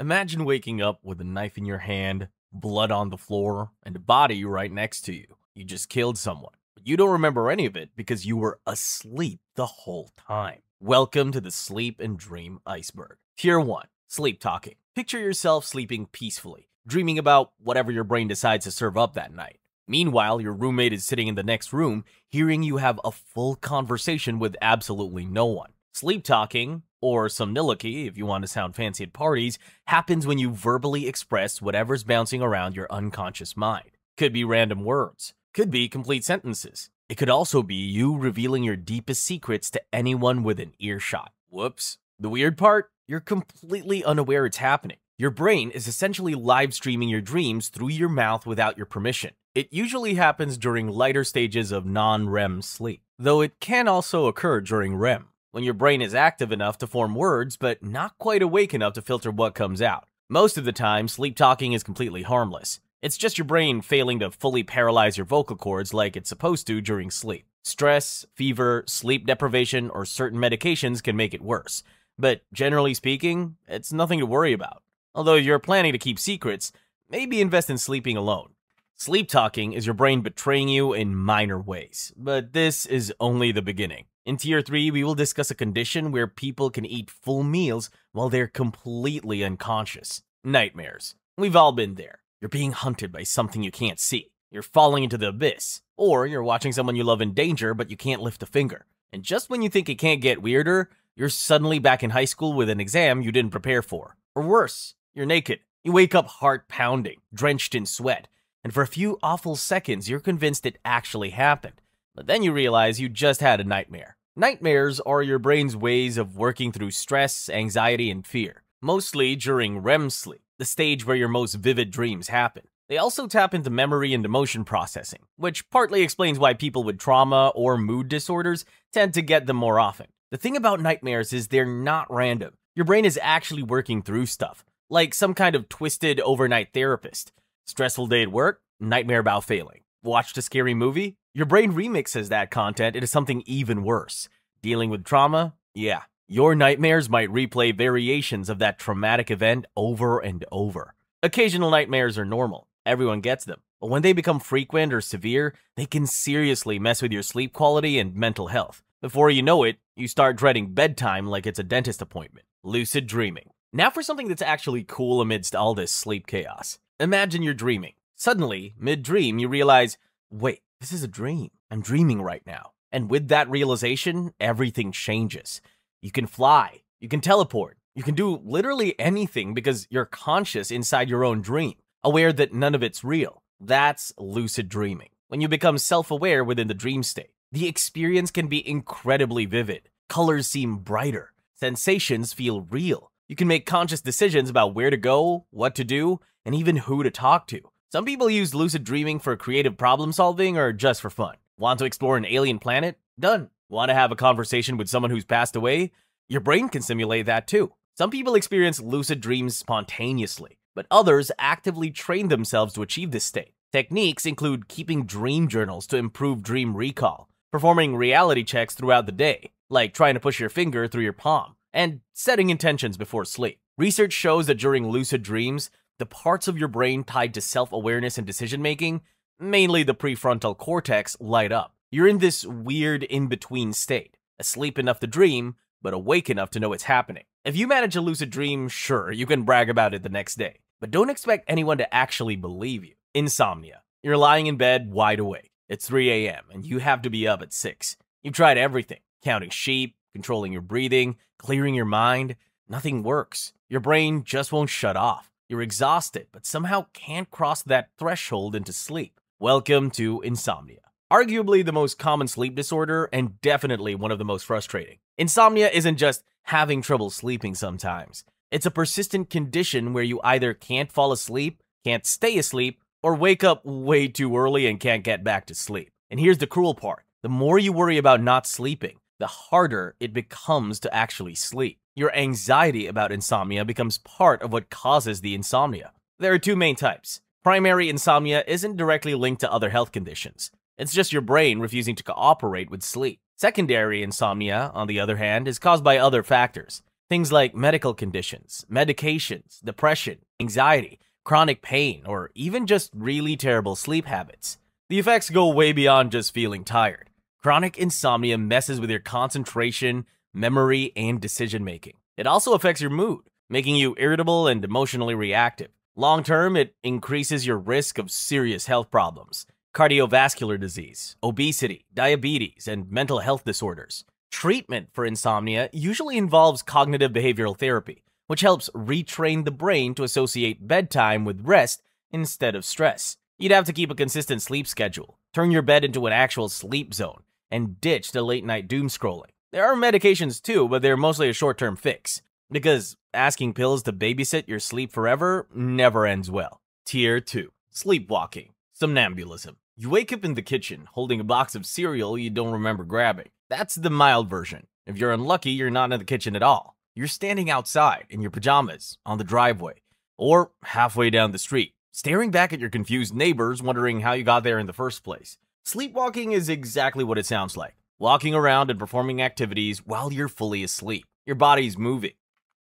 Imagine waking up with a knife in your hand, blood on the floor, and a body right next to you. You just killed someone. But you don't remember any of it because you were asleep the whole time. Welcome to the Sleep and Dream Iceberg. Tier 1. Sleep Talking. Picture yourself sleeping peacefully, dreaming about whatever your brain decides to serve up that night. Meanwhile, your roommate is sitting in the next room, hearing you have a full conversation with absolutely no one. Sleep talking, or somniloquy if you want to sound fancy at parties, happens when you verbally express whatever's bouncing around your unconscious mind. Could be random words, could be complete sentences. It could also be you revealing your deepest secrets to anyone within earshot. Whoops. The weird part? You're completely unaware it's happening. Your brain is essentially live streaming your dreams through your mouth without your permission. It usually happens during lighter stages of non-REM sleep, though it can also occur during REM, when your brain is active enough to form words but not quite awake enough to filter what comes out. Most of the time, sleep talking is completely harmless. It's just your brain failing to fully paralyze your vocal cords like it's supposed to during sleep. Stress, fever, sleep deprivation, or certain medications can make it worse, but generally speaking, it's nothing to worry about. Although you're planning to keep secrets, maybe invest in sleeping alone. Sleep talking is your brain betraying you in minor ways, but this is only the beginning. In Tier 3, we will discuss a condition where people can eat full meals while they're completely unconscious. Nightmares. We've all been there. You're being hunted by something you can't see. You're falling into the abyss. Or you're watching someone you love in danger, but you can't lift a finger. And just when you think it can't get weirder, you're suddenly back in high school with an exam you didn't prepare for. Or worse, you're naked. You wake up heart pounding, drenched in sweat, and for a few awful seconds, you're convinced it actually happened. But then you realize you just had a nightmare. Nightmares are your brain's ways of working through stress, anxiety, and fear, mostly during REM sleep, the stage where your most vivid dreams happen. They also tap into memory and emotion processing, which partly explains why people with trauma or mood disorders tend to get them more often. The thing about nightmares is they're not random. Your brain is actually working through stuff, like some kind of twisted overnight therapist. Stressful day at work? Nightmare about failing. Watched a scary movie? Your brain remixes that content into something even worse. Dealing with trauma? Yeah. Your nightmares might replay variations of that traumatic event over and over. Occasional nightmares are normal. Everyone gets them. But when they become frequent or severe, they can seriously mess with your sleep quality and mental health. Before you know it, you start dreading bedtime like it's a dentist appointment. Lucid dreaming. Now for something that's actually cool amidst all this sleep chaos. Imagine you're dreaming. Suddenly, mid-dream, you realize, wait, this is a dream. I'm dreaming right now. And with that realization, everything changes. You can fly. You can teleport. You can do literally anything because you're conscious inside your own dream, aware that none of it's real. That's lucid dreaming. When you become self-aware within the dream state, the experience can be incredibly vivid. Colors seem brighter. Sensations feel real. You can make conscious decisions about where to go, what to do, and even who to talk to. Some people use lucid dreaming for creative problem solving or just for fun. Want to explore an alien planet? Done. Want to have a conversation with someone who's passed away? Your brain can simulate that too. Some people experience lucid dreams spontaneously, but others actively train themselves to achieve this state. Techniques include keeping dream journals to improve dream recall, performing reality checks throughout the day, like trying to push your finger through your palm, and setting intentions before sleep. Research shows that during lucid dreams, the parts of your brain tied to self-awareness and decision-making, mainly the prefrontal cortex, light up. You're in this weird in-between state, asleep enough to dream, but awake enough to know it's happening. If you manage a lucid dream, sure, you can brag about it the next day, but don't expect anyone to actually believe you. Insomnia. You're lying in bed wide awake. It's 3 a.m. and you have to be up at 6. You've tried everything, counting sheep, controlling your breathing, clearing your mind. Nothing works. Your brain just won't shut off. You're exhausted, but somehow can't cross that threshold into sleep. Welcome to insomnia. Arguably the most common sleep disorder and definitely one of the most frustrating. Insomnia isn't just having trouble sleeping sometimes. It's a persistent condition where you either can't fall asleep, can't stay asleep, or wake up way too early and can't get back to sleep. And here's the cruel part. The more you worry about not sleeping, the harder it becomes to actually sleep. Your anxiety about insomnia becomes part of what causes the insomnia. There are two main types. Primary insomnia isn't directly linked to other health conditions. It's just your brain refusing to cooperate with sleep. Secondary insomnia, on the other hand, is caused by other factors. Things like medical conditions, medications, depression, anxiety, chronic pain, or even just really terrible sleep habits. The effects go way beyond just feeling tired. Chronic insomnia messes with your concentration, memory, and decision-making. It also affects your mood, making you irritable and emotionally reactive. Long-term, it increases your risk of serious health problems, cardiovascular disease, obesity, diabetes, and mental health disorders. Treatment for insomnia usually involves cognitive behavioral therapy, which helps retrain the brain to associate bedtime with rest instead of stress. You'd have to keep a consistent sleep schedule, turn your bed into an actual sleep zone, and ditch the late-night doom scrolling. There are medications too, but they're mostly a short-term fix, because asking pills to babysit your sleep forever never ends well. Tier 2. Sleepwalking. Somnambulism. You wake up in the kitchen holding a box of cereal you don't remember grabbing. That's the mild version. If you're unlucky, you're not in the kitchen at all. You're standing outside in your pajamas on the driveway or halfway down the street, staring back at your confused neighbors wondering how you got there in the first place. Sleepwalking is exactly what it sounds like. Walking around and performing activities while you're fully asleep. Your body's moving.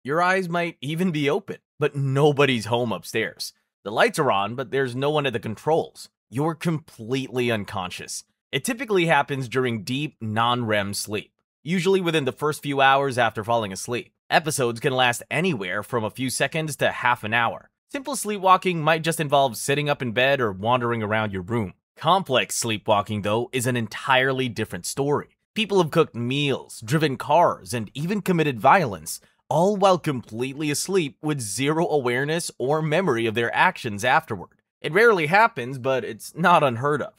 Your eyes might even be open, but nobody's home upstairs. The lights are on, but there's no one at the controls. You're completely unconscious. It typically happens during deep, non-REM sleep, usually within the first few hours after falling asleep. Episodes can last anywhere from a few seconds to half an hour. Simple sleepwalking might just involve sitting up in bed or wandering around your room. Complex sleepwalking, though, is an entirely different story. People have cooked meals, driven cars, and even committed violence, all while completely asleep with zero awareness or memory of their actions afterward. It rarely happens, but it's not unheard of.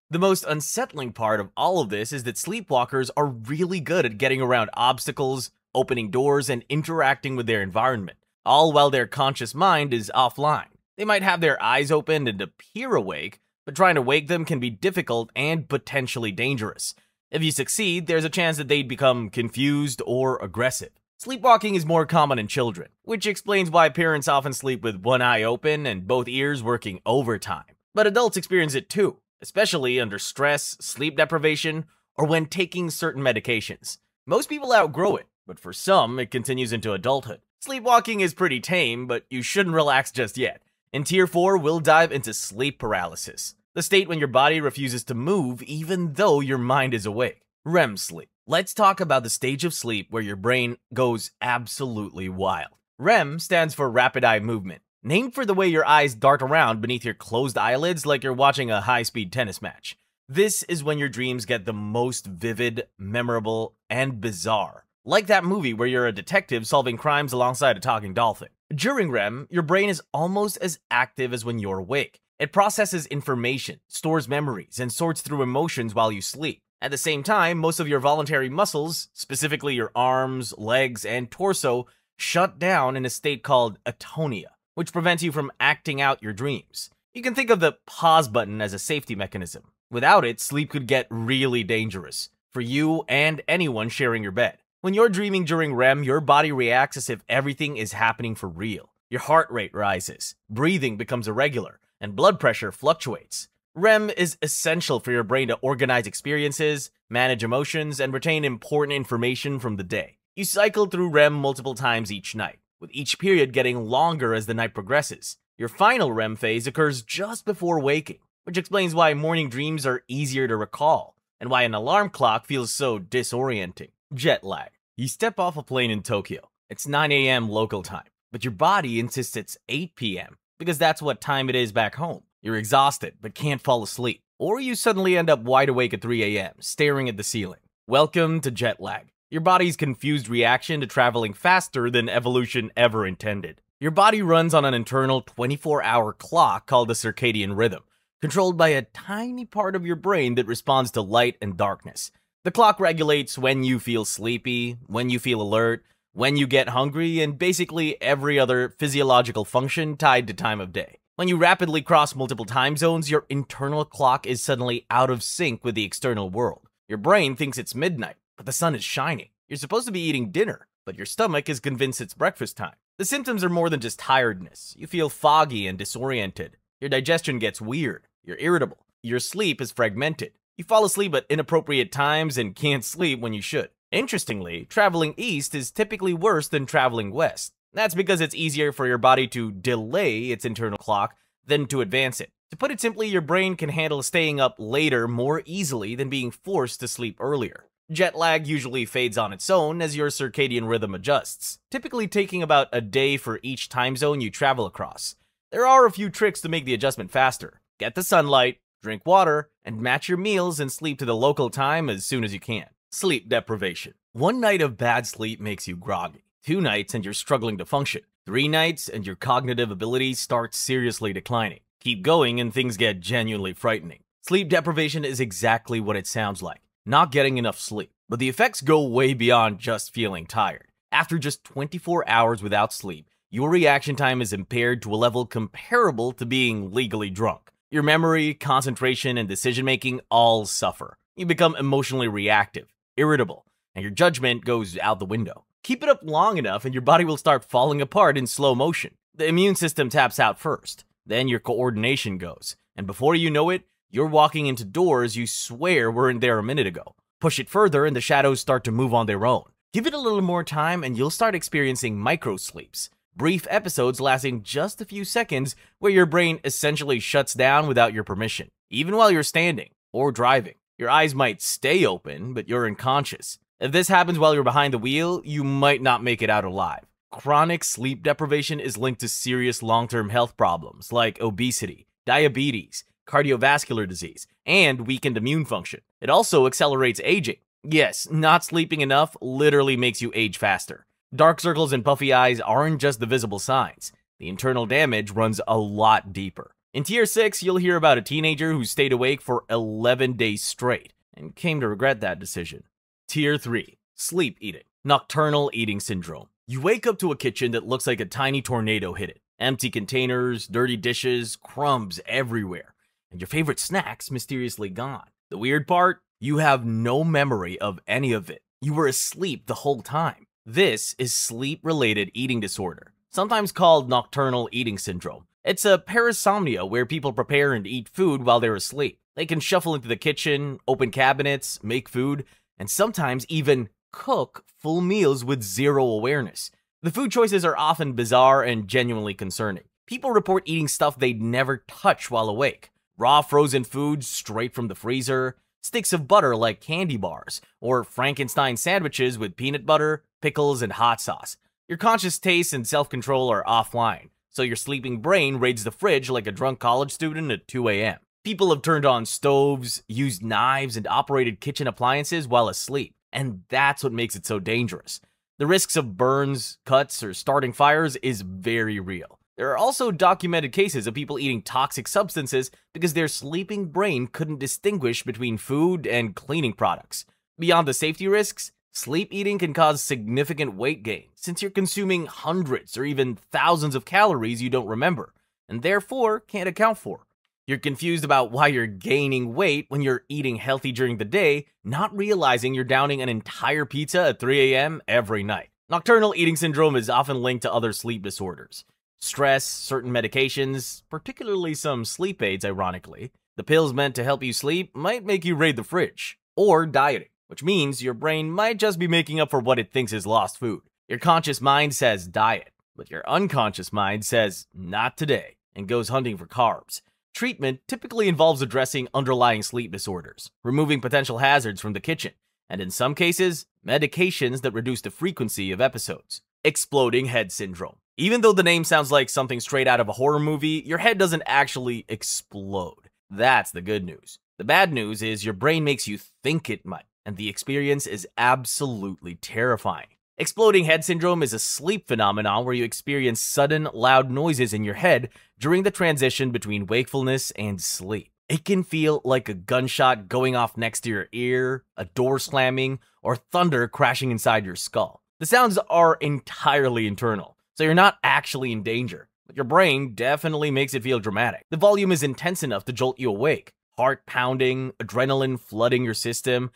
The most unsettling part of all of this is that sleepwalkers are really good at getting around obstacles, opening doors, and interacting with their environment, all while their conscious mind is offline. They might have their eyes open and appear awake, but trying to wake them can be difficult and potentially dangerous. If you succeed, there's a chance that they'd become confused or aggressive. Sleepwalking is more common in children, which explains why parents often sleep with one eye open and both ears working overtime. But adults experience it too, especially under stress, sleep deprivation, or when taking certain medications. Most people outgrow it, but for some, it continues into adulthood. Sleepwalking is pretty tame, but you shouldn't relax just yet. In Tier 4, we'll dive into sleep paralysis, the state when your body refuses to move even though your mind is awake. REM sleep. Let's talk about the stage of sleep where your brain goes absolutely wild. REM stands for rapid eye movement, named for the way your eyes dart around beneath your closed eyelids like you're watching a high-speed tennis match. This is when your dreams get the most vivid, memorable, and bizarre. Like that movie where you're a detective solving crimes alongside a talking dolphin. During REM, your brain is almost as active as when you're awake. It processes information, stores memories, and sorts through emotions while you sleep. At the same time, most of your voluntary muscles, specifically your arms, legs, and torso, shut down in a state called atonia, which prevents you from acting out your dreams. You can think of the pause button as a safety mechanism. Without it, sleep could get really dangerous for you and anyone sharing your bed. When you're dreaming during REM, your body reacts as if everything is happening for real. Your heart rate rises, breathing becomes irregular, and blood pressure fluctuates. REM is essential for your brain to organize experiences, manage emotions, and retain important information from the day. You cycle through REM multiple times each night, with each period getting longer as the night progresses. Your final REM phase occurs just before waking, which explains why morning dreams are easier to recall, and why an alarm clock feels so disorienting. Jetlag. You step off a plane in Tokyo. It's 9 a.m. local time, but your body insists it's 8 p.m. because that's what time it is back home. You're exhausted, but can't fall asleep. Or you suddenly end up wide awake at 3 a.m., staring at the ceiling. Welcome to jet lag, your body's confused reaction to traveling faster than evolution ever intended. Your body runs on an internal 24-hour clock called the circadian rhythm, controlled by a tiny part of your brain that responds to light and darkness. The clock regulates when you feel sleepy, when you feel alert, when you get hungry, and basically every other physiological function tied to time of day. When you rapidly cross multiple time zones, your internal clock is suddenly out of sync with the external world. Your brain thinks it's midnight, but the sun is shining. You're supposed to be eating dinner, but your stomach is convinced it's breakfast time. The symptoms are more than just tiredness. You feel foggy and disoriented. Your digestion gets weird. You're irritable. Your sleep is fragmented. You fall asleep at inappropriate times and can't sleep when you should. Interestingly, traveling east is typically worse than traveling west. That's because it's easier for your body to delay its internal clock than to advance it. To put it simply, your brain can handle staying up later more easily than being forced to sleep earlier. Jet lag usually fades on its own as your circadian rhythm adjusts, typically taking about a day for each time zone you travel across. There are a few tricks to make the adjustment faster. Get the sunlight, drink water, and match your meals and sleep to the local time as soon as you can. Sleep deprivation. One night of bad sleep makes you groggy. 2 nights and you're struggling to function. 3 nights and your cognitive abilities start seriously declining. Keep going and things get genuinely frightening. Sleep deprivation is exactly what it sounds like. Not getting enough sleep. But the effects go way beyond just feeling tired. After just 24 hours without sleep, your reaction time is impaired to a level comparable to being legally drunk. Your memory, concentration, and decision-making all suffer. You become emotionally reactive, irritable, and your judgment goes out the window. Keep it up long enough and your body will start falling apart in slow motion. The immune system taps out first, then your coordination goes, and before you know it, you're walking into doors you swear weren't there a minute ago. Push it further and the shadows start to move on their own. Give it a little more time and you'll start experiencing micro-sleeps, brief episodes lasting just a few seconds where your brain essentially shuts down without your permission. Even while you're standing or driving, your eyes might stay open, but you're unconscious. If this happens while you're behind the wheel, you might not make it out alive. Chronic sleep deprivation is linked to serious long-term health problems like obesity, diabetes, cardiovascular disease, and weakened immune function. It also accelerates aging. Yes, not sleeping enough literally makes you age faster. Dark circles and puffy eyes aren't just the visible signs. The internal damage runs a lot deeper. In Tier 6, you'll hear about a teenager who stayed awake for 11 days straight and came to regret that decision. Tier 3. Sleep eating. Nocturnal eating syndrome. You wake up to a kitchen that looks like a tiny tornado hit it. Empty containers, dirty dishes, crumbs everywhere, and your favorite snacks mysteriously gone. The weird part? You have no memory of any of it. You were asleep the whole time. This is sleep-related eating disorder, sometimes called nocturnal eating syndrome. It's a parasomnia where people prepare and eat food while they're asleep. They can shuffle into the kitchen, open cabinets, make food, and sometimes even cook full meals with zero awareness. The food choices are often bizarre and genuinely concerning. People report eating stuff they'd never touch while awake. Raw frozen foods straight from the freezer, sticks of butter like candy bars, or Frankenstein sandwiches with peanut butter, pickles, and hot sauce. Your conscious taste and self-control are offline, so your sleeping brain raids the fridge like a drunk college student at 2 a.m. People have turned on stoves, used knives, and operated kitchen appliances while asleep, and that's what makes it so dangerous. The risks of burns, cuts, or starting fires is very real. There are also documented cases of people eating toxic substances because their sleeping brain couldn't distinguish between food and cleaning products. Beyond the safety risks, sleep eating can cause significant weight gain since you're consuming hundreds or even thousands of calories you don't remember, and therefore can't account for. You're confused about why you're gaining weight when you're eating healthy during the day, not realizing you're downing an entire pizza at 3 a.m. every night. Nocturnal eating syndrome is often linked to other sleep disorders. Stress, certain medications, particularly some sleep aids ironically. The pills meant to help you sleep might make you raid the fridge. Or dieting, which means your brain might just be making up for what it thinks is lost food. Your conscious mind says diet, but your unconscious mind says not today and goes hunting for carbs. Treatment typically involves addressing underlying sleep disorders, removing potential hazards from the kitchen, and in some cases, medications that reduce the frequency of episodes. Exploding head syndrome. Even though the name sounds like something straight out of a horror movie, your head doesn't actually explode. That's the good news. The bad news is your brain makes you think it might, and the experience is absolutely terrifying. Exploding head syndrome is a sleep phenomenon where you experience sudden, loud noises in your head during the transition between wakefulness and sleep. It can feel like a gunshot going off next to your ear, a door slamming, or thunder crashing inside your skull. The sounds are entirely internal, so you're not actually in danger, but your brain definitely makes it feel dramatic. The volume is intense enough to jolt you awake, heart pounding, adrenaline flooding your system,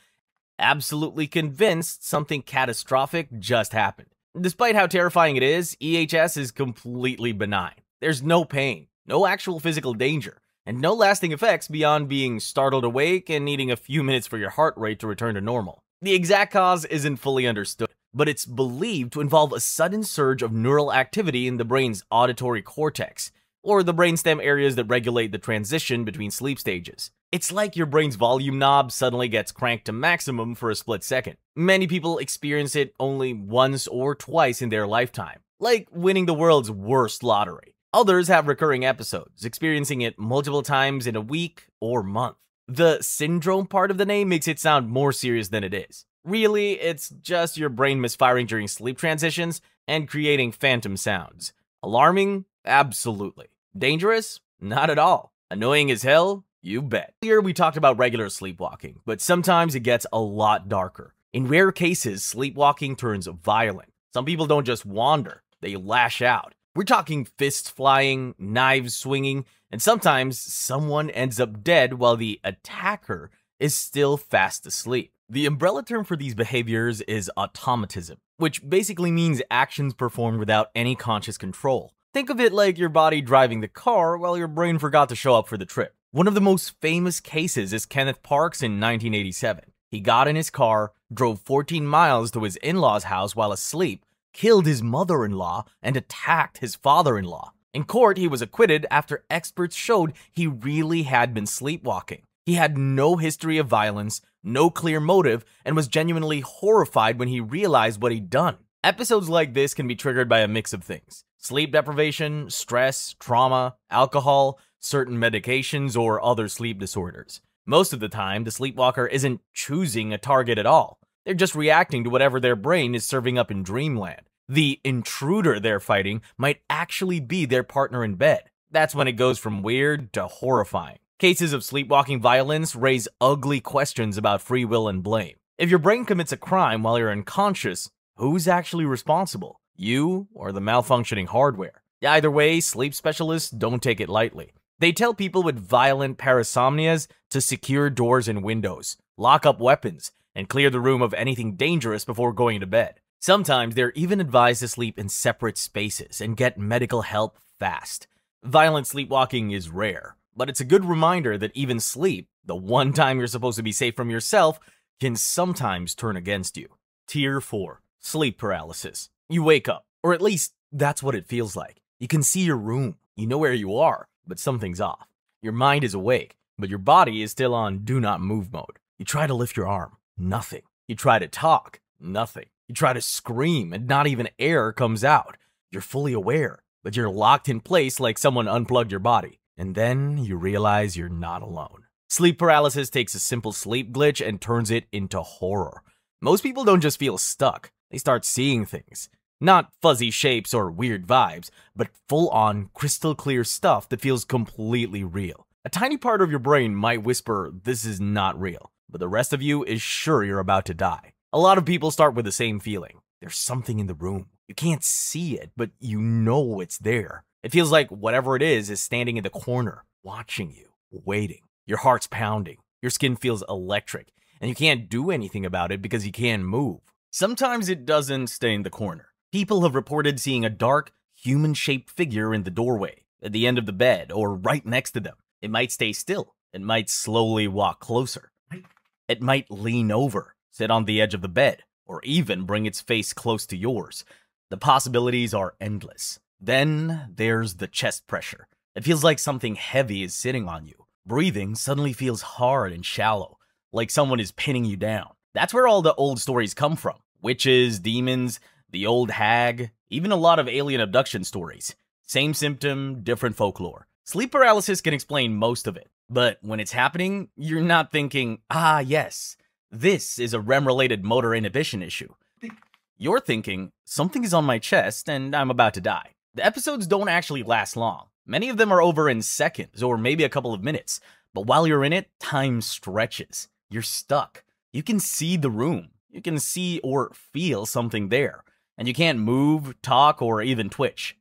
absolutely convinced something catastrophic just happened. Despite how terrifying it is, EHS is completely benign. There's no pain, no actual physical danger, and no lasting effects beyond being startled awake and needing a few minutes for your heart rate to return to normal. The exact cause isn't fully understood, but it's believed to involve a sudden surge of neural activity in the brain's auditory cortex, or the brainstem areas that regulate the transition between sleep stages. It's like your brain's volume knob suddenly gets cranked to maximum for a split second. Many people experience it only once or twice in their lifetime, like winning the world's worst lottery. Others have recurring episodes, experiencing it multiple times in a week or month. The syndrome part of the name makes it sound more serious than it is. Really, it's just your brain misfiring during sleep transitions and creating phantom sounds. Alarming? Absolutely. Dangerous? Not at all. Annoying as hell? You bet. Earlier we talked about regular sleepwalking, but sometimes it gets a lot darker. In rare cases, sleepwalking turns violent. Some people don't just wander, they lash out. We're talking fists flying, knives swinging, and sometimes someone ends up dead while the attacker is still fast asleep. The umbrella term for these behaviors is automatism, which basically means actions performed without any conscious control. Think of it like your body driving the car while your brain forgot to show up for the trip. One of the most famous cases is Kenneth Parks in 1987. He got in his car, drove 14 miles to his in-laws' house while asleep, killed his mother-in-law, and attacked his father-in-law. In court, he was acquitted after experts showed he really had been sleepwalking. He had no history of violence, no clear motive, and was genuinely horrified when he realized what he'd done. Episodes like this can be triggered by a mix of things: sleep deprivation, stress, trauma, alcohol, certain medications, or other sleep disorders. Most of the time, the sleepwalker isn't choosing a target at all. They're just reacting to whatever their brain is serving up in dreamland. The intruder they're fighting might actually be their partner in bed. That's when it goes from weird to horrifying. Cases of sleepwalking violence raise ugly questions about free will and blame. If your brain commits a crime while you're unconscious, who's actually responsible? You or the malfunctioning hardware? Either way, sleep specialists don't take it lightly. They tell people with violent parasomnias to secure doors and windows, lock up weapons, and clear the room of anything dangerous before going to bed. Sometimes they're even advised to sleep in separate spaces and get medical help fast. Violent sleepwalking is rare, but it's a good reminder that even sleep, the one time you're supposed to be safe from yourself, can sometimes turn against you. Tier 4. Sleep paralysis. You wake up, or at least that's what it feels like. You can see your room, you know where you are, but something's off. Your mind is awake, but your body is still on do not move mode. You try to lift your arm, nothing. You try to talk, nothing. You try to scream and not even air comes out. You're fully aware, but you're locked in place like someone unplugged your body. And then you realize you're not alone. Sleep paralysis takes a simple sleep glitch and turns it into horror. Most people don't just feel stuck, they start seeing things. Not fuzzy shapes or weird vibes, but full-on, crystal-clear stuff that feels completely real. A tiny part of your brain might whisper, "This is not real," but the rest of you is sure you're about to die. A lot of people start with the same feeling. There's something in the room. You can't see it, but you know it's there. It feels like whatever it is standing in the corner, watching you, waiting. Your heart's pounding. Your skin feels electric, and you can't do anything about it because you can't move. Sometimes it doesn't stay in the corner. People have reported seeing a dark, human-shaped figure in the doorway, at the end of the bed, or right next to them. It might stay still. It might slowly walk closer. It might lean over, sit on the edge of the bed, or even bring its face close to yours. The possibilities are endless. Then there's the chest pressure. It feels like something heavy is sitting on you. Breathing suddenly feels hard and shallow, like someone is pinning you down. That's where all the old stories come from. Witches, demons, the old hag, even a lot of alien abduction stories. Same symptom, different folklore. Sleep paralysis can explain most of it, but when it's happening, you're not thinking, "Ah, yes, this is a REM-related motor inhibition issue." You're thinking, "Something is on my chest and I'm about to die." The episodes don't actually last long. Many of them are over in seconds or maybe a couple of minutes, but while you're in it, time stretches. You're stuck. You can see the room. You can see or feel something there, and you can't move, talk, or even twitch.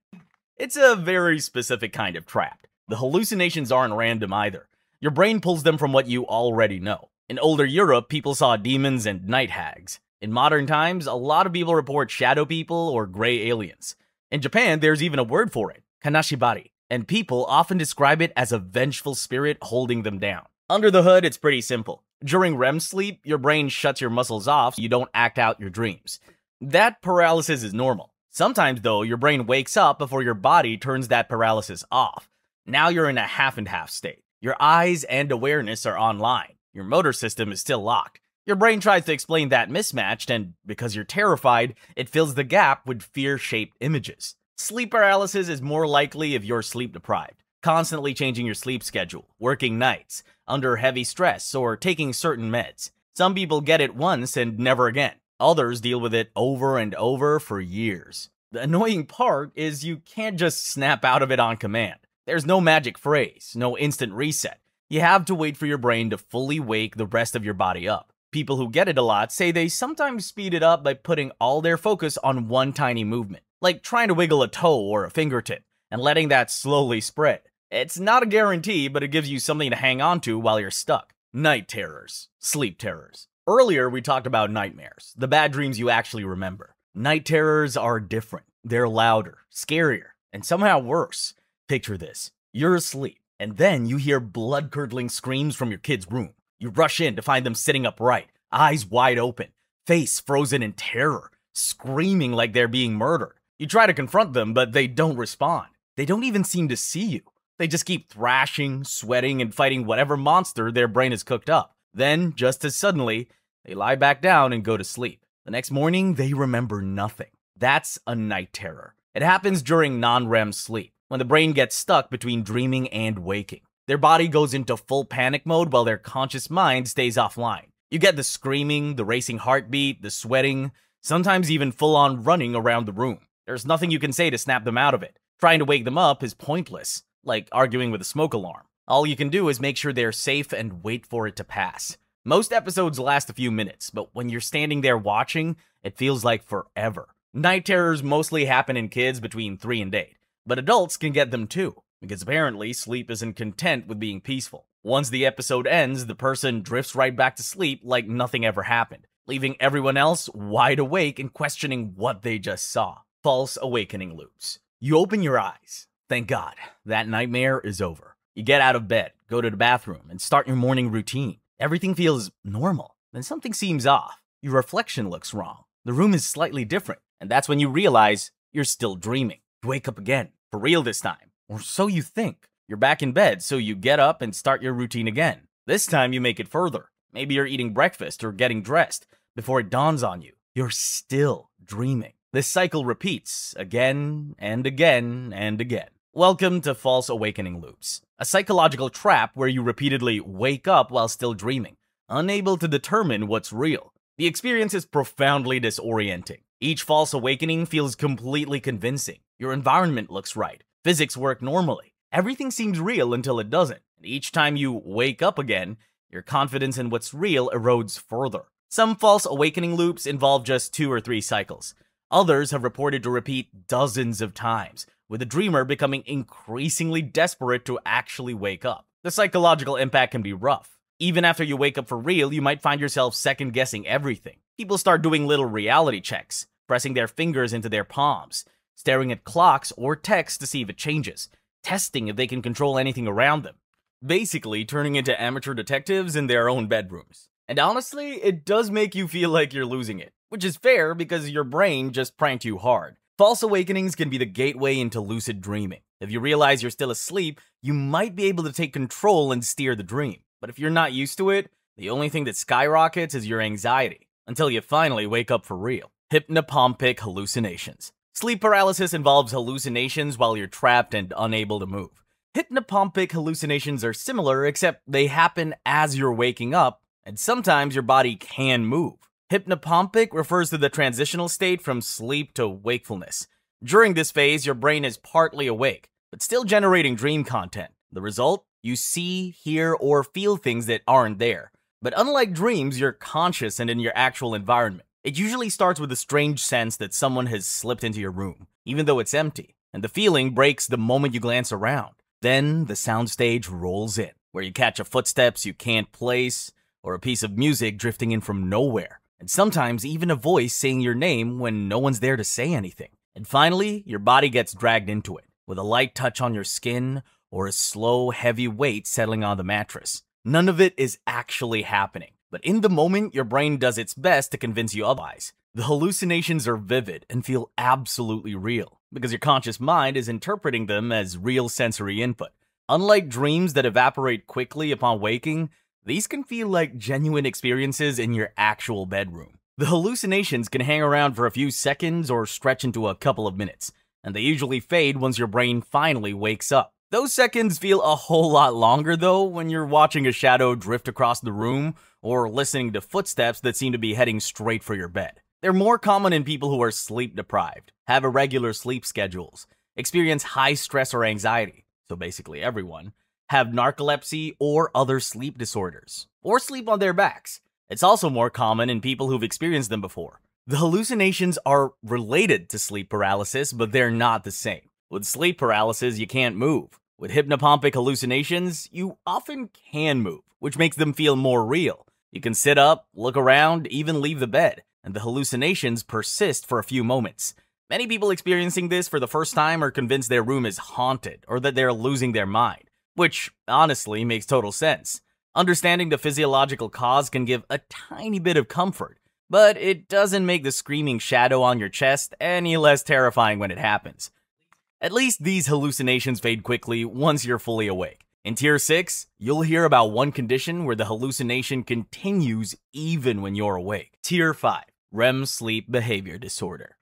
It's a very specific kind of trap. The hallucinations aren't random either. Your brain pulls them from what you already know. In older Europe, people saw demons and night hags. In modern times, a lot of people report shadow people or gray aliens. In Japan, there's even a word for it, kanashibari, and people often describe it as a vengeful spirit holding them down. Under the hood, it's pretty simple. During REM sleep, your brain shuts your muscles off so you don't act out your dreams. That paralysis is normal. Sometimes, though, your brain wakes up before your body turns that paralysis off. Now you're in a half and half state. Your eyes and awareness are online. Your motor system is still locked. Your brain tries to explain that mismatch, and because you're terrified, it fills the gap with fear-shaped images. Sleep paralysis is more likely if you're sleep deprived, constantly changing your sleep schedule, working nights, under heavy stress, or taking certain meds. Some people get it once and never again. Others deal with it over and over for years. The annoying part is you can't just snap out of it on command. There's no magic phrase, no instant reset. You have to wait for your brain to fully wake the rest of your body up. People who get it a lot say they sometimes speed it up by putting all their focus on one tiny movement, like trying to wiggle a toe or a fingertip, and letting that slowly spread. It's not a guarantee, but it gives you something to hang on to while you're stuck. Night terrors. Sleep terrors. Earlier, we talked about nightmares, the bad dreams you actually remember. Night terrors are different. They're louder, scarier, and somehow worse. Picture this. You're asleep, and then you hear blood-curdling screams from your kid's room. You rush in to find them sitting upright, eyes wide open, face frozen in terror, screaming like they're being murdered. You try to confront them, but they don't respond. They don't even seem to see you. They just keep thrashing, sweating, and fighting whatever monster their brain has cooked up. Then, just as suddenly, they lie back down and go to sleep. The next morning, they remember nothing. That's a night terror. It happens during non-REM sleep, when the brain gets stuck between dreaming and waking. Their body goes into full panic mode while their conscious mind stays offline. You get the screaming, the racing heartbeat, the sweating, sometimes even full-on running around the room. There's nothing you can say to snap them out of it. Trying to wake them up is pointless, like arguing with a smoke alarm. All you can do is make sure they're safe and wait for it to pass. Most episodes last a few minutes, but when you're standing there watching, it feels like forever. Night terrors mostly happen in kids between 3 and 8, but adults can get them too, because apparently sleep isn't content with being peaceful. Once the episode ends, the person drifts right back to sleep like nothing ever happened, leaving everyone else wide awake and questioning what they just saw. False awakening loops. You open your eyes. Thank God, that nightmare is over. You get out of bed, go to the bathroom, and start your morning routine. Everything feels normal. Then something seems off. Your reflection looks wrong. The room is slightly different, and that's when you realize you're still dreaming. You wake up again, for real this time. Or so you think. You're back in bed, so you get up and start your routine again. This time you make it further. Maybe you're eating breakfast or getting dressed before it dawns on you. You're still dreaming. This cycle repeats again and again and again. Welcome to false awakening loops, a psychological trap where you repeatedly wake up while still dreaming, unable to determine what's real. The experience is profoundly disorienting. Each false awakening feels completely convincing. Your environment looks right. Physics work normally. Everything seems real until it doesn't. And each time you wake up again, your confidence in what's real erodes further. Some false awakening loops involve just 2 or 3 cycles. Others have reported to repeat dozens of times, with the dreamer becoming increasingly desperate to actually wake up. The psychological impact can be rough. Even after you wake up for real, you might find yourself second-guessing everything. People start doing little reality checks, pressing their fingers into their palms, staring at clocks or text to see if it changes, testing if they can control anything around them. Basically, turning into amateur detectives in their own bedrooms. And honestly, it does make you feel like you're losing it, which is fair because your brain just pranked you hard. False awakenings can be the gateway into lucid dreaming. If you realize you're still asleep, you might be able to take control and steer the dream. But if you're not used to it, the only thing that skyrockets is your anxiety, until you finally wake up for real. Hypnopompic hallucinations. Sleep paralysis involves hallucinations while you're trapped and unable to move. Hypnopompic hallucinations are similar, except they happen as you're waking up, and sometimes your body can move. Hypnopompic refers to the transitional state from sleep to wakefulness. During this phase, your brain is partly awake, but still generating dream content. The result? You see, hear, or feel things that aren't there. But unlike dreams, you're conscious and in your actual environment. It usually starts with a strange sense that someone has slipped into your room, even though it's empty. And the feeling breaks the moment you glance around. Then the soundstage rolls in, where you catch a footsteps you can't place, or a piece of music drifting in from nowhere. And sometimes even a voice saying your name when no one's there to say anything. And finally, your body gets dragged into it, with a light touch on your skin or a slow, heavy weight settling on the mattress. None of it is actually happening. But in the moment, your brain does its best to convince you otherwise. The hallucinations are vivid and feel absolutely real, because your conscious mind is interpreting them as real sensory input. Unlike dreams that evaporate quickly upon waking, these can feel like genuine experiences in your actual bedroom. The hallucinations can hang around for a few seconds or stretch into a couple of minutes, and they usually fade once your brain finally wakes up. Those seconds feel a whole lot longer though when you're watching a shadow drift across the room or listening to footsteps that seem to be heading straight for your bed. They're more common in people who are sleep deprived, have irregular sleep schedules, experience high stress or anxiety, so basically everyone, have narcolepsy or other sleep disorders, or sleep on their backs. It's also more common in people who've experienced them before. The hallucinations are related to sleep paralysis, but they're not the same. With sleep paralysis, you can't move. With hypnopompic hallucinations, you often can move, which makes them feel more real. You can sit up, look around, even leave the bed, and the hallucinations persist for a few moments. Many people experiencing this for the first time are convinced their room is haunted or that they're losing their mind, which honestly makes total sense. Understanding the physiological cause can give a tiny bit of comfort, but it doesn't make the screaming shadow on your chest any less terrifying when it happens. At least these hallucinations fade quickly once you're fully awake. In Tier 6, you'll hear about one condition where the hallucination continues even when you're awake. Tier 5, REM Sleep Behavior Disorder.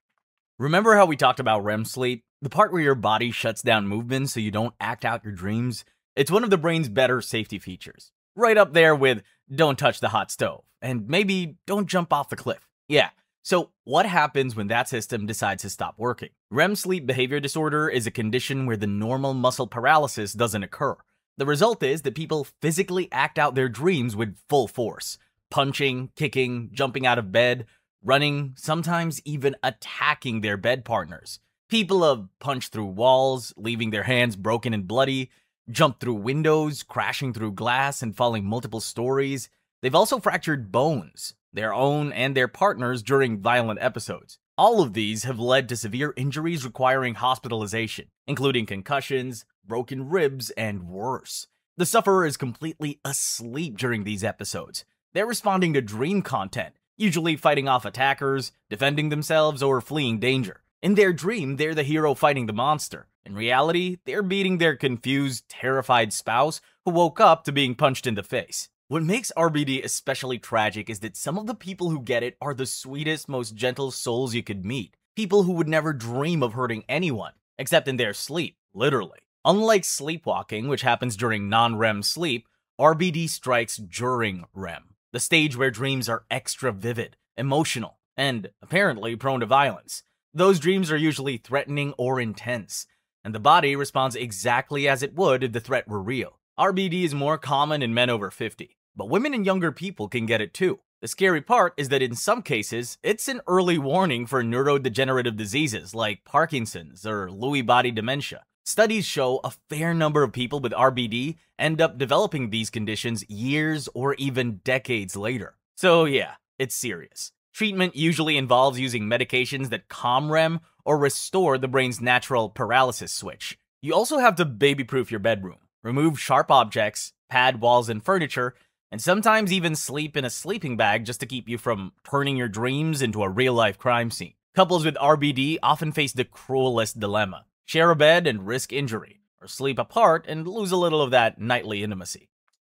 Remember how we talked about REM sleep? The part where your body shuts down movement so you don't act out your dreams? It's one of the brain's better safety features. Right up there with don't touch the hot stove, and maybe don't jump off the cliff. Yeah. So what happens when that system decides to stop working? REM sleep behavior disorder is a condition where the normal muscle paralysis doesn't occur. The result is that people physically act out their dreams with full force. Punching, kicking, jumping out of bed, running, sometimes even attacking their bed partners. People have punched through walls, leaving their hands broken and bloody, jumped through windows, crashing through glass and falling multiple stories. They've also fractured bones, their own and their partners, during violent episodes. All of these have led to severe injuries requiring hospitalization, including concussions, broken ribs, and worse. The sufferer is completely asleep during these episodes. They're responding to dream content, usually fighting off attackers, defending themselves, or fleeing danger. In their dream, they're the hero fighting the monster. In reality, they're beating their confused, terrified spouse who woke up to being punched in the face. What makes RBD especially tragic is that some of the people who get it are the sweetest, most gentle souls you could meet. People who would never dream of hurting anyone, except in their sleep, literally. Unlike sleepwalking, which happens during non-REM sleep, RBD strikes during REM, the stage where dreams are extra vivid, emotional, and apparently prone to violence. Those dreams are usually threatening or intense, and the body responds exactly as it would if the threat were real. RBD is more common in men over 50, but women and younger people can get it too. The scary part is that in some cases, it's an early warning for neurodegenerative diseases like Parkinson's or Lewy body dementia. Studies show a fair number of people with RBD end up developing these conditions years or even decades later. So yeah, it's serious. Treatment usually involves using medications that calm REM or restore the brain's natural paralysis switch. You also have to baby-proof your bedroom. Remove sharp objects, pad walls and furniture, and sometimes even sleep in a sleeping bag just to keep you from turning your dreams into a real-life crime scene. Couples with RBD often face the cruelest dilemma: share a bed and risk injury, or sleep apart and lose a little of that nightly intimacy.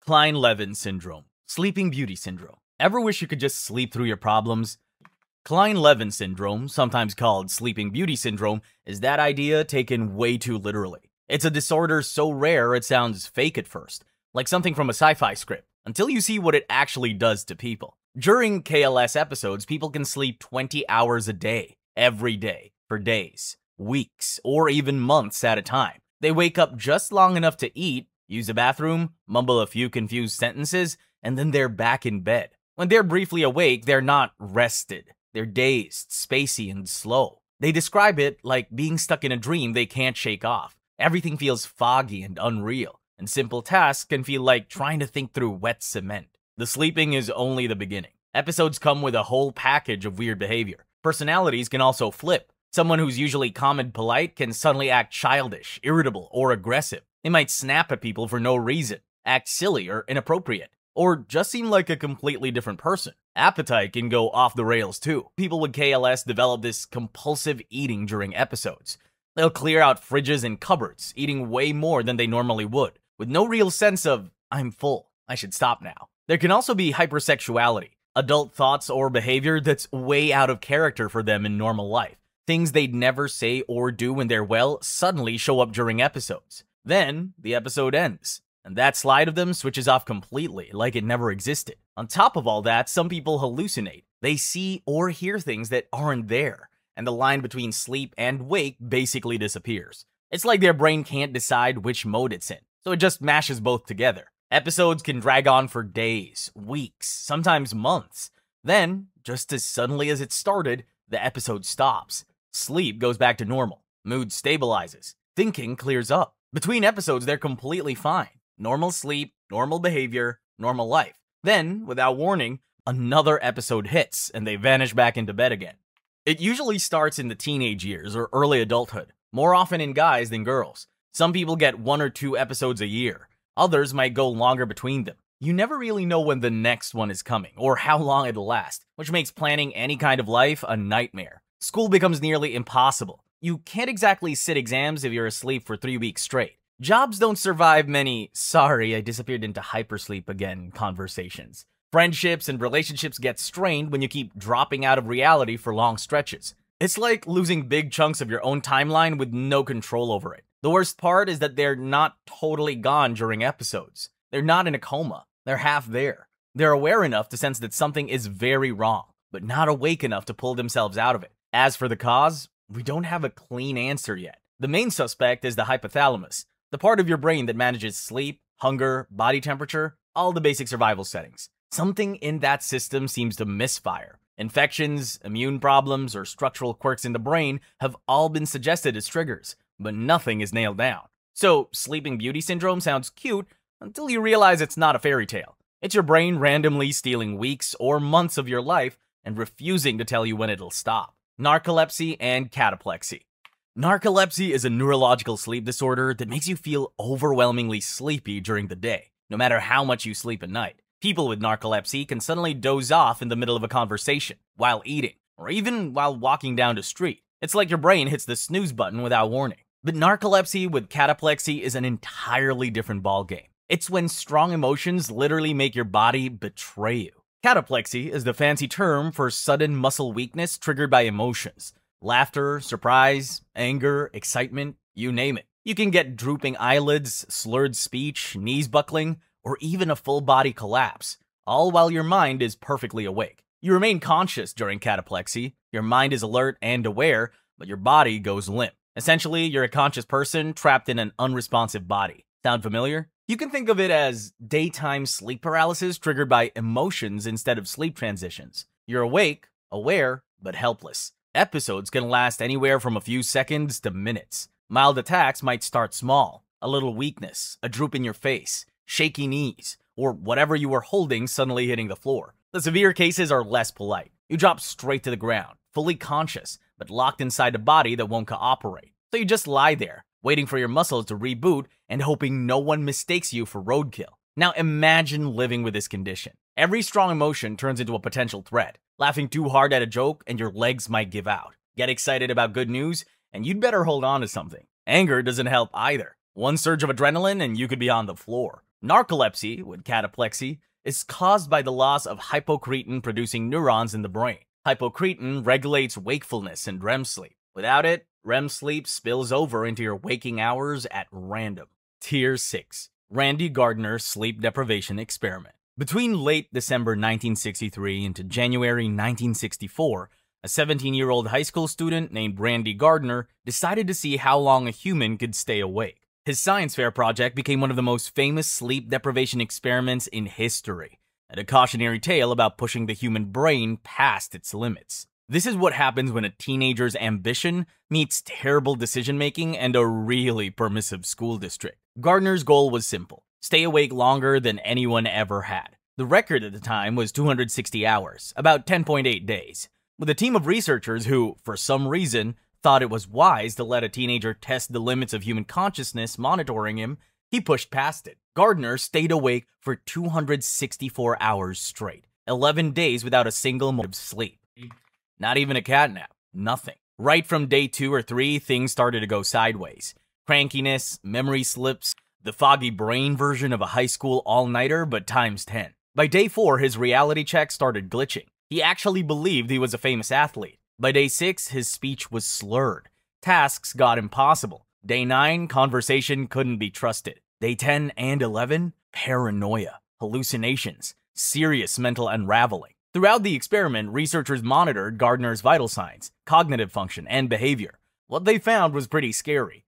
Kleine-Levin syndrome, sleeping beauty syndrome. Ever wish you could just sleep through your problems? Kleine-Levin syndrome, sometimes called sleeping beauty syndrome, is that idea taken way too literally. It's a disorder so rare it sounds fake at first, like something from a sci-fi script, until you see what it actually does to people. During KLS episodes, people can sleep 20 hours a day, every day, for days, weeks, or even months at a time. They wake up just long enough to eat, use a bathroom, mumble a few confused sentences, and then they're back in bed. When they're briefly awake, they're not rested. They're dazed, spacey, and slow. They describe it like being stuck in a dream they can't shake off. Everything feels foggy and unreal, and simple tasks can feel like trying to think through wet cement. The sleeping is only the beginning. Episodes come with a whole package of weird behavior. Personalities can also flip. Someone who's usually calm and polite can suddenly act childish, irritable, or aggressive. They might snap at people for no reason. act silly or inappropriate, or just seem like a completely different person. Appetite can go off the rails too. People with KLS develop this compulsive eating during episodes. They'll clear out fridges and cupboards, eating way more than they normally would, with no real sense of, I'm full, I should stop now. There can also be hypersexuality, adult thoughts or behavior that's way out of character for them in normal life. Things they'd never say or do when they're well suddenly show up during episodes. Then, the episode ends, and that slide of them switches off completely, like it never existed. On top of all that, some people hallucinate. They see or hear things that aren't there, and the line between sleep and wake basically disappears. It's like their brain can't decide which mode it's in, so it just mashes both together. Episodes can drag on for days, weeks, sometimes months. Then, just as suddenly as it started, the episode stops. Sleep goes back to normal. Mood stabilizes. Thinking clears up. Between episodes, they're completely fine. Normal sleep, normal behavior, normal life. Then, without warning, another episode hits, and they vanish back into bed again. It usually starts in the teenage years or early adulthood, more often in guys than girls. Some people get 1 or 2 episodes a year. Others might go longer between them. You never really know when the next one is coming, or how long it'll last, which makes planning any kind of life a nightmare. School becomes nearly impossible. You can't exactly sit exams if you're asleep for 3 weeks straight. Jobs don't survive many, sorry, I disappeared into hypersleep again conversations. Friendships and relationships get strained when you keep dropping out of reality for long stretches. It's like losing big chunks of your own timeline with no control over it. The worst part is that they're not totally gone during episodes. They're not in a coma. They're half there. They're aware enough to sense that something is very wrong, but not awake enough to pull themselves out of it. As for the cause, we don't have a clean answer yet. The main suspect is the hypothalamus, the part of your brain that manages sleep, hunger, body temperature, all the basic survival settings. Something in that system seems to misfire. Infections, immune problems, or structural quirks in the brain have all been suggested as triggers, but nothing is nailed down. So, Sleeping Beauty syndrome sounds cute until you realize it's not a fairy tale. It's your brain randomly stealing weeks or months of your life and refusing to tell you when it'll stop. Narcolepsy and Cataplexy. Narcolepsy is a neurological sleep disorder that makes you feel overwhelmingly sleepy during the day, no matter how much you sleep at night. People with narcolepsy can suddenly doze off in the middle of a conversation, while eating, or even while walking down the street. It's like your brain hits the snooze button without warning. But narcolepsy with cataplexy is an entirely different ballgame. It's when strong emotions literally make your body betray you. Cataplexy is the fancy term for sudden muscle weakness triggered by emotions. Laughter, surprise, anger, excitement, you name it. You can get drooping eyelids, slurred speech, knees buckling, or even a full body collapse, all while your mind is perfectly awake. You remain conscious during cataplexy, your mind is alert and aware, but your body goes limp. Essentially, you're a conscious person trapped in an unresponsive body. Sound familiar? You can think of it as daytime sleep paralysis triggered by emotions instead of sleep transitions. You're awake, aware, but helpless. Episodes can last anywhere from a few seconds to minutes. Mild attacks might start small, a little weakness, a droop in your face, shaky knees, or whatever you were holding suddenly hitting the floor. The severe cases are less polite. You drop straight to the ground, fully conscious, but locked inside a body that won't cooperate. So you just lie there, waiting for your muscles to reboot and hoping no one mistakes you for roadkill. Now imagine living with this condition. Every strong emotion turns into a potential threat. Laughing too hard at a joke and your legs might give out. Get excited about good news and you'd better hold on to something. Anger doesn't help either. One surge of adrenaline and you could be on the floor. Narcolepsy, with cataplexy, is caused by the loss of hypocretin-producing neurons in the brain. Hypocretin regulates wakefulness and REM sleep. Without it, REM sleep spills over into your waking hours at random. Tier 6. Randy Gardner Sleep Deprivation Experiment. Between late December 1963 into January 1964, a 17-year-old high school student named Randy Gardner decided to see how long a human could stay awake. His science fair project became one of the most famous sleep deprivation experiments in history, and a cautionary tale about pushing the human brain past its limits. This is what happens when a teenager's ambition meets terrible decision-making and a really permissive school district. Gardner's goal was simple: stay awake longer than anyone ever had. The record at the time was 260 hours, about 10.8 days. With a team of researchers who, for some reason, thought it was wise to let a teenager test the limits of human consciousness monitoring him, he pushed past it. Gardner stayed awake for 264 hours straight, 11 days without a single moment of sleep. Not even a cat nap, nothing. Right from day 2 or 3, things started to go sideways. Crankiness, memory slips, the foggy brain version of a high school all-nighter, but times 10. By day 4, his reality check started glitching. He actually believed he was a famous athlete. By day 6, his speech was slurred. Tasks got impossible. Day 9, conversation couldn't be trusted. Day 10 and 11, paranoia, hallucinations, serious mental unraveling. Throughout the experiment, researchers monitored Gardner's vital signs, cognitive function, and behavior. What they found was pretty scary.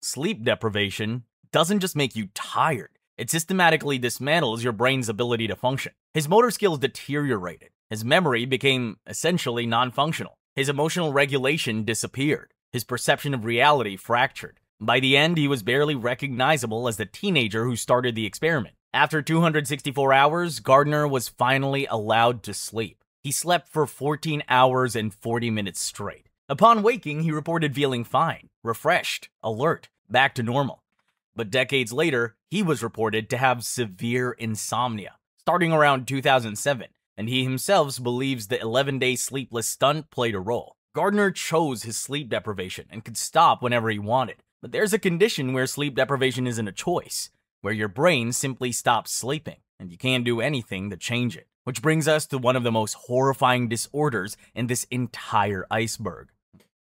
Sleep deprivation doesn't just make you tired. It systematically dismantles your brain's ability to function. His motor skills deteriorated. His memory became essentially non-functional. His emotional regulation disappeared. His perception of reality fractured. By the end, he was barely recognizable as the teenager who started the experiment. After 264 hours, Gardner was finally allowed to sleep. He slept for 14 hours and 40 minutes straight. Upon waking, he reported feeling fine, refreshed, alert, back to normal. But decades later, he was reported to have severe insomnia, starting around 2007, and he himself believes the 11-day sleepless stunt played a role. Gardner chose his sleep deprivation and could stop whenever he wanted. But there's a condition where sleep deprivation isn't a choice, where your brain simply stops sleeping, and you can't do anything to change it. Which brings us to one of the most horrifying disorders in this entire iceberg: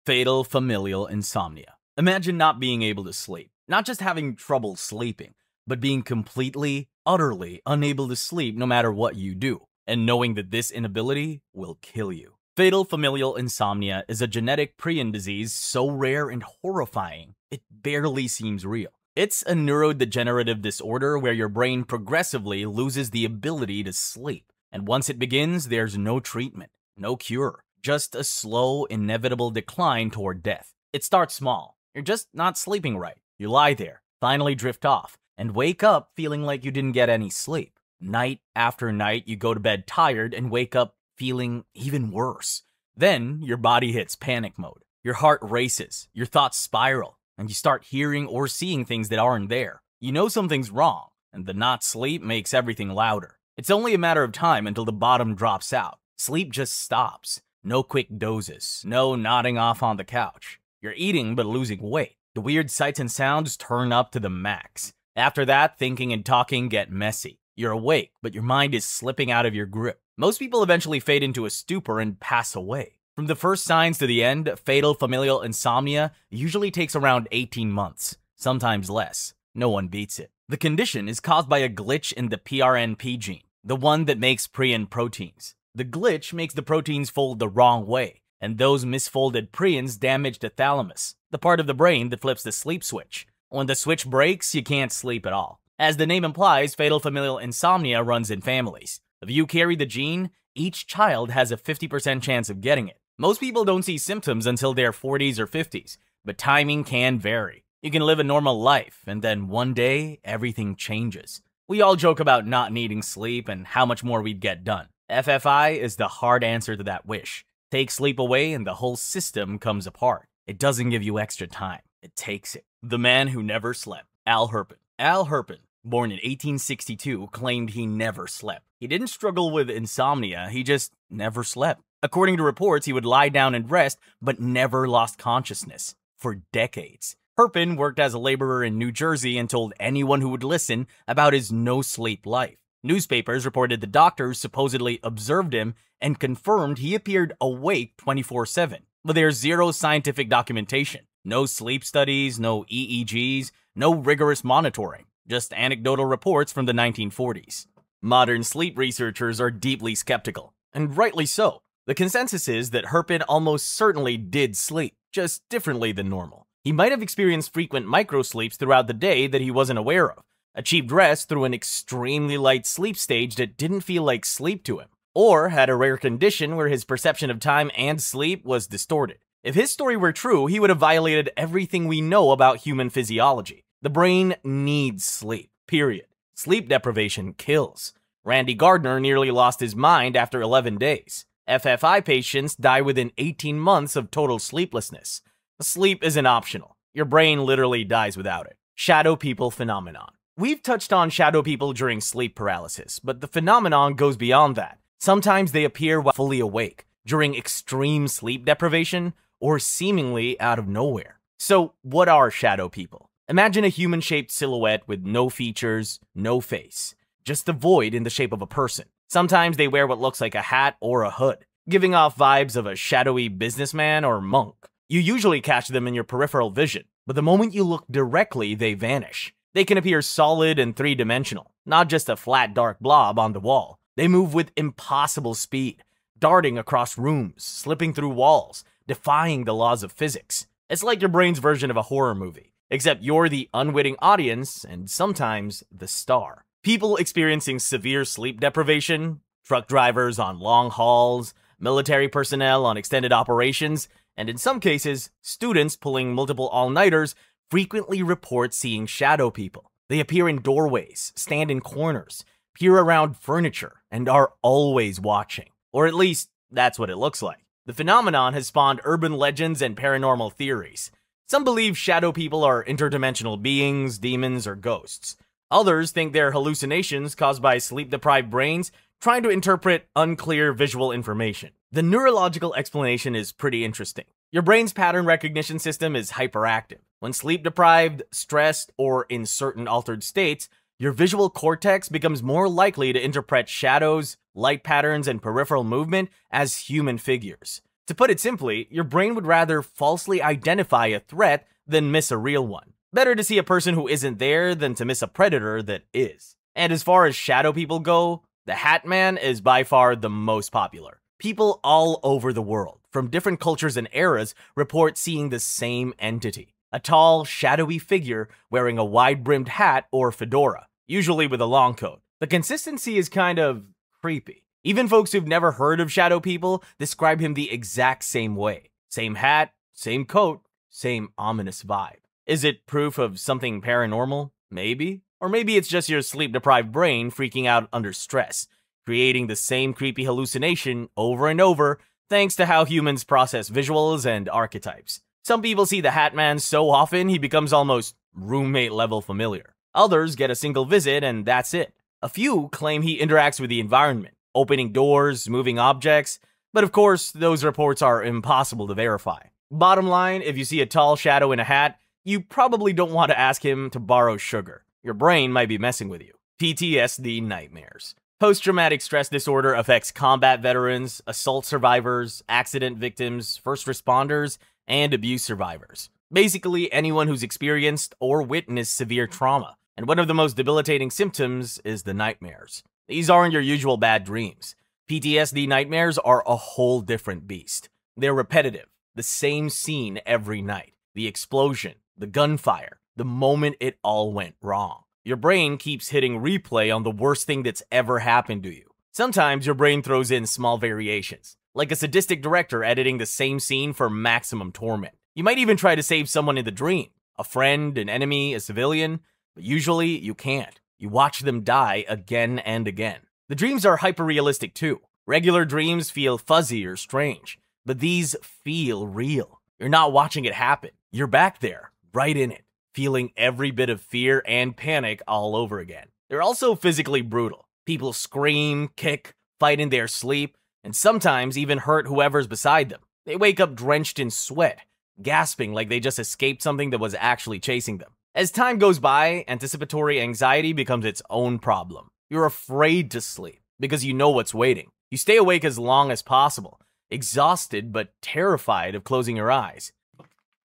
fatal familial insomnia. Imagine not being able to sleep, not just having trouble sleeping, but being completely, utterly unable to sleep no matter what you do, and knowing that this inability will kill you. Fatal familial insomnia is a genetic prion disease so rare and horrifying, it barely seems real. It's a neurodegenerative disorder where your brain progressively loses the ability to sleep. And once it begins, there's no treatment, no cure, just a slow, inevitable decline toward death. It starts small. You're just not sleeping right. You lie there, finally drift off, and wake up feeling like you didn't get any sleep. Night after night, you go to bed tired and wake up feeling even worse. Then, your body hits panic mode. Your heart races, your thoughts spiral, and you start hearing or seeing things that aren't there. You know something's wrong, and the not sleep makes everything louder. It's only a matter of time until the bottom drops out. Sleep just stops. No quick dozes, no nodding off on the couch. You're eating but losing weight. The weird sights and sounds turn up to the max. After that, thinking and talking get messy. You're awake, but your mind is slipping out of your grip. Most people eventually fade into a stupor and pass away. From the first signs to the end, fatal familial insomnia usually takes around 18 months, sometimes less. No one beats it. The condition is caused by a glitch in the PRNP gene, the one that makes prion proteins. The glitch makes the proteins fold the wrong way, and those misfolded prions damage the thalamus, the part of the brain that flips the sleep switch. When the switch breaks, you can't sleep at all. As the name implies, fatal familial insomnia runs in families. If you carry the gene, each child has a 50% chance of getting it. Most people don't see symptoms until their 40s or 50s, but timing can vary. You can live a normal life, and then one day, everything changes. We all joke about not needing sleep and how much more we'd get done. FFI is the hard answer to that wish. Take sleep away and the whole system comes apart. It doesn't give you extra time. It takes it. The man who never slept. Al Herpin. Al Herpin, born in 1862, claimed he never slept. He didn't struggle with insomnia, he just never slept. According to reports, he would lie down and rest, but never lost consciousness. For decades. Herpin worked as a laborer in New Jersey and told anyone who would listen about his no-sleep life. Newspapers reported the doctors supposedly observed him and confirmed he appeared awake 24/7. But there's zero scientific documentation. No sleep studies, no EEGs, no rigorous monitoring. Just anecdotal reports from the 1940s. Modern sleep researchers are deeply skeptical, and rightly so. The consensus is that Herpin almost certainly did sleep, just differently than normal. He might have experienced frequent microsleeps throughout the day that he wasn't aware of, achieved rest through an extremely light sleep stage that didn't feel like sleep to him, or had a rare condition where his perception of time and sleep was distorted. If his story were true, he would have violated everything we know about human physiology. The brain needs sleep, period. Sleep deprivation kills. Randy Gardner nearly lost his mind after 11 days. FFI patients die within 18 months of total sleeplessness. Sleep isn't optional. Your brain literally dies without it. Shadow people phenomenon. We've touched on shadow people during sleep paralysis, but the phenomenon goes beyond that. Sometimes they appear while fully awake, during extreme sleep deprivation, or seemingly out of nowhere. So, what are shadow people? Imagine a human-shaped silhouette with no features, no face, just a void in the shape of a person. Sometimes they wear what looks like a hat or a hood, giving off vibes of a shadowy businessman or monk. You usually catch them in your peripheral vision, but the moment you look directly, they vanish. They can appear solid and three-dimensional, not just a flat dark blob on the wall. They move with impossible speed, darting across rooms, slipping through walls, defying the laws of physics. It's like your brain's version of a horror movie, except you're the unwitting audience and sometimes the star. People experiencing severe sleep deprivation, truck drivers on long hauls, military personnel on extended operations, and in some cases, students pulling multiple all-nighters frequently report seeing shadow people. They appear in doorways, stand in corners, peer around furniture, and are always watching. Or at least, that's what it looks like. The phenomenon has spawned urban legends and paranormal theories. Some believe shadow people are interdimensional beings, demons, or ghosts. Others think they're hallucinations caused by sleep-deprived brains trying to interpret unclear visual information. The neurological explanation is pretty interesting. Your brain's pattern recognition system is hyperactive. When sleep-deprived, stressed, or in certain altered states, your visual cortex becomes more likely to interpret shadows, light patterns, and peripheral movement as human figures. To put it simply, your brain would rather falsely identify a threat than miss a real one. Better to see a person who isn't there than to miss a predator that is. And as far as shadow people go, the Hat Man is by far the most popular. People all over the world, from different cultures and eras, report seeing the same entity. A tall, shadowy figure wearing a wide-brimmed hat or fedora, usually with a long coat. The consistency is kind of creepy. Even folks who've never heard of shadow people describe him the exact same way. Same hat, same coat, same ominous vibe. Is it proof of something paranormal? Maybe. Or maybe it's just your sleep-deprived brain freaking out under stress, creating the same creepy hallucination over and over thanks to how humans process visuals and archetypes. Some people see the Hat Man so often he becomes almost roommate-level familiar. Others get a single visit and that's it. A few claim he interacts with the environment, opening doors, moving objects, but of course, those reports are impossible to verify. Bottom line, if you see a tall shadow in a hat, you probably don't want to ask him to borrow sugar. Your brain might be messing with you. PTSD nightmares. Post-traumatic stress disorder affects combat veterans, assault survivors, accident victims, first responders, and abuse survivors. Basically, anyone who's experienced or witnessed severe trauma. And one of the most debilitating symptoms is the nightmares. These aren't your usual bad dreams. PTSD nightmares are a whole different beast. They're repetitive, the same scene every night. The explosion, the gunfire, the moment it all went wrong. Your brain keeps hitting replay on the worst thing that's ever happened to you. Sometimes your brain throws in small variations, like a sadistic director editing the same scene for maximum torment. You might even try to save someone in the dream, a friend, an enemy, a civilian, but usually you can't. You watch them die again and again. The dreams are hyper-realistic too. Regular dreams feel fuzzy or strange, but these feel real. You're not watching it happen. You're back there, right in it, feeling every bit of fear and panic all over again. They're also physically brutal. People scream, kick, fight in their sleep, and sometimes even hurt whoever's beside them. They wake up drenched in sweat, gasping like they just escaped something that was actually chasing them. As time goes by, anticipatory anxiety becomes its own problem. You're afraid to sleep because you know what's waiting. You stay awake as long as possible, exhausted but terrified of closing your eyes.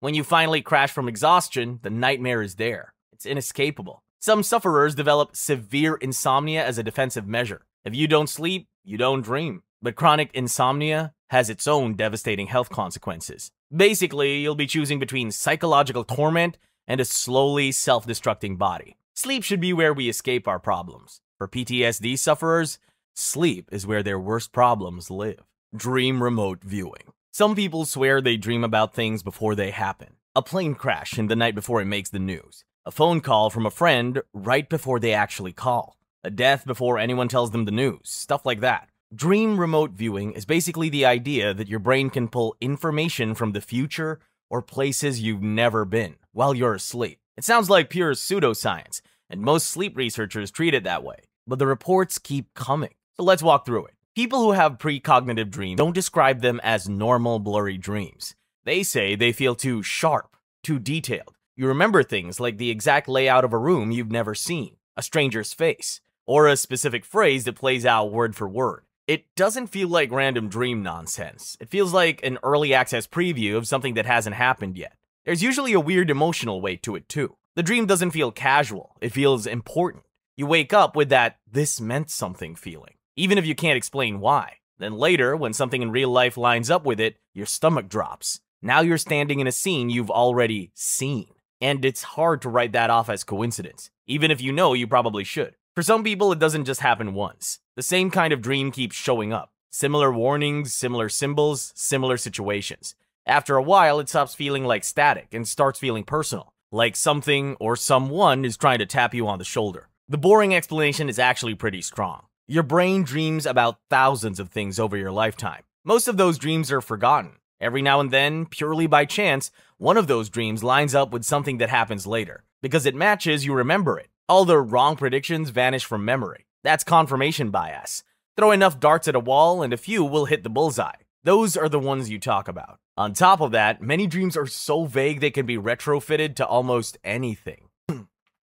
When you finally crash from exhaustion, the nightmare is there. It's inescapable. Some sufferers develop severe insomnia as a defensive measure. If you don't sleep, you don't dream. But chronic insomnia has its own devastating health consequences. Basically, you'll be choosing between psychological torment and a slowly self-destructing body. Sleep should be where we escape our problems. For PTSD sufferers, sleep is where their worst problems live. Dream remote viewing. Some people swear they dream about things before they happen. A plane crash in the night before it makes the news. A phone call from a friend right before they actually call. A death before anyone tells them the news. Stuff like that. Dream remote viewing is basically the idea that your brain can pull information from the future or places you've never been while you're asleep. It sounds like pure pseudoscience, and most sleep researchers treat it that way. But the reports keep coming. So let's walk through it. People who have precognitive dreams don't describe them as normal blurry dreams. They say they feel too sharp, too detailed. You remember things like the exact layout of a room you've never seen, a stranger's face, or a specific phrase that plays out word for word. It doesn't feel like random dream nonsense. It feels like an early access preview of something that hasn't happened yet. There's usually a weird emotional weight to it too. The dream doesn't feel casual, it feels important. You wake up with that "this meant something" feeling, even if you can't explain why. Then later, when something in real life lines up with it, your stomach drops. Now you're standing in a scene you've already seen. And it's hard to write that off as coincidence, even if you know you probably should. For some people, it doesn't just happen once. The same kind of dream keeps showing up. Similar warnings, similar symbols, similar situations. After a while, it stops feeling like static and starts feeling personal, like something or someone is trying to tap you on the shoulder. The boring explanation is actually pretty strong. Your brain dreams about thousands of things over your lifetime. Most of those dreams are forgotten. Every now and then, purely by chance, one of those dreams lines up with something that happens later. Because it matches, you remember it. All the wrong predictions vanish from memory. That's confirmation bias. Throw enough darts at a wall and a few will hit the bullseye. Those are the ones you talk about. On top of that, many dreams are so vague they can be retrofitted to almost anything.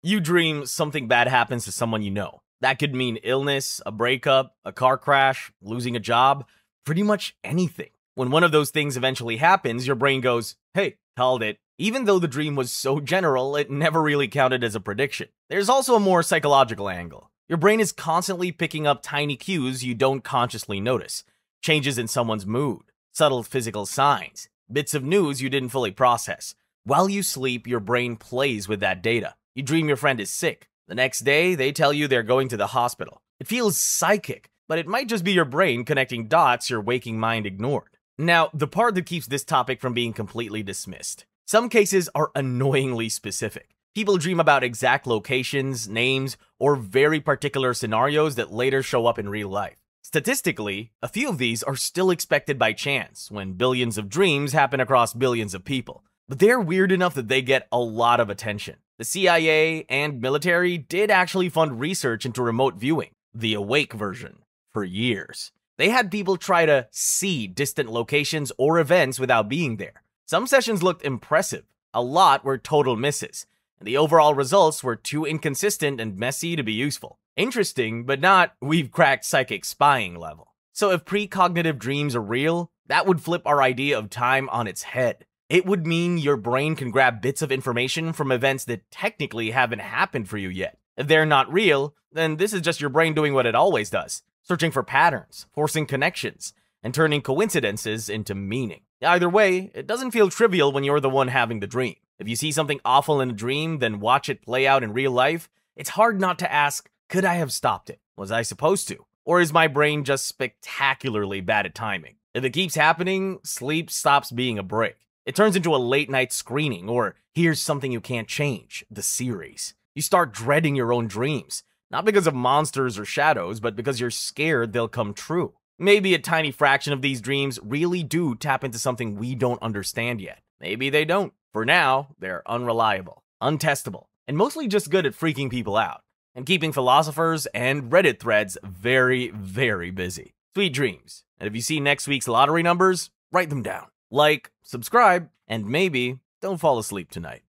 You dream something bad happens to someone you know. That could mean illness, a breakup, a car crash, losing a job, pretty much anything. When one of those things eventually happens, your brain goes, "Hey, called it." Even though the dream was so general, it never really counted as a prediction. There's also a more psychological angle. Your brain is constantly picking up tiny cues you don't consciously notice. Changes in someone's mood, subtle physical signs, bits of news you didn't fully process. While you sleep, your brain plays with that data. You dream your friend is sick. The next day, they tell you they're going to the hospital. It feels psychic, but it might just be your brain connecting dots your waking mind ignored. Now, the part that keeps this topic from being completely dismissed. Some cases are annoyingly specific. People dream about exact locations, names, or very particular scenarios that later show up in real life. Statistically, a few of these are still expected by chance when billions of dreams happen across billions of people. But they're weird enough that they get a lot of attention. The CIA and military did actually fund research into remote viewing, the awake version, for years. They had people try to see distant locations or events without being there. Some sessions looked impressive, a lot were total misses, and the overall results were too inconsistent and messy to be useful. Interesting, but not "we've cracked psychic spying" level. So if precognitive dreams are real, that would flip our idea of time on its head. It would mean your brain can grab bits of information from events that technically haven't happened for you yet. If they're not real, then this is just your brain doing what it always does, searching for patterns, forcing connections, and turning coincidences into meaning. Either way, it doesn't feel trivial when you're the one having the dream. If you see something awful in a dream, then watch it play out in real life, it's hard not to ask, could I have stopped it? Was I supposed to? Or is my brain just spectacularly bad at timing? If it keeps happening, sleep stops being a break. It turns into a late-night screening, or "Here's Something You Can't Change," the series. You start dreading your own dreams, not because of monsters or shadows, but because you're scared they'll come true. Maybe a tiny fraction of these dreams really do tap into something we don't understand yet. Maybe they don't. For now, they're unreliable, untestable, and mostly just good at freaking people out, and keeping philosophers and Reddit threads very, very busy. Sweet dreams. And if you see next week's lottery numbers, write them down. Like, subscribe, and maybe don't fall asleep tonight.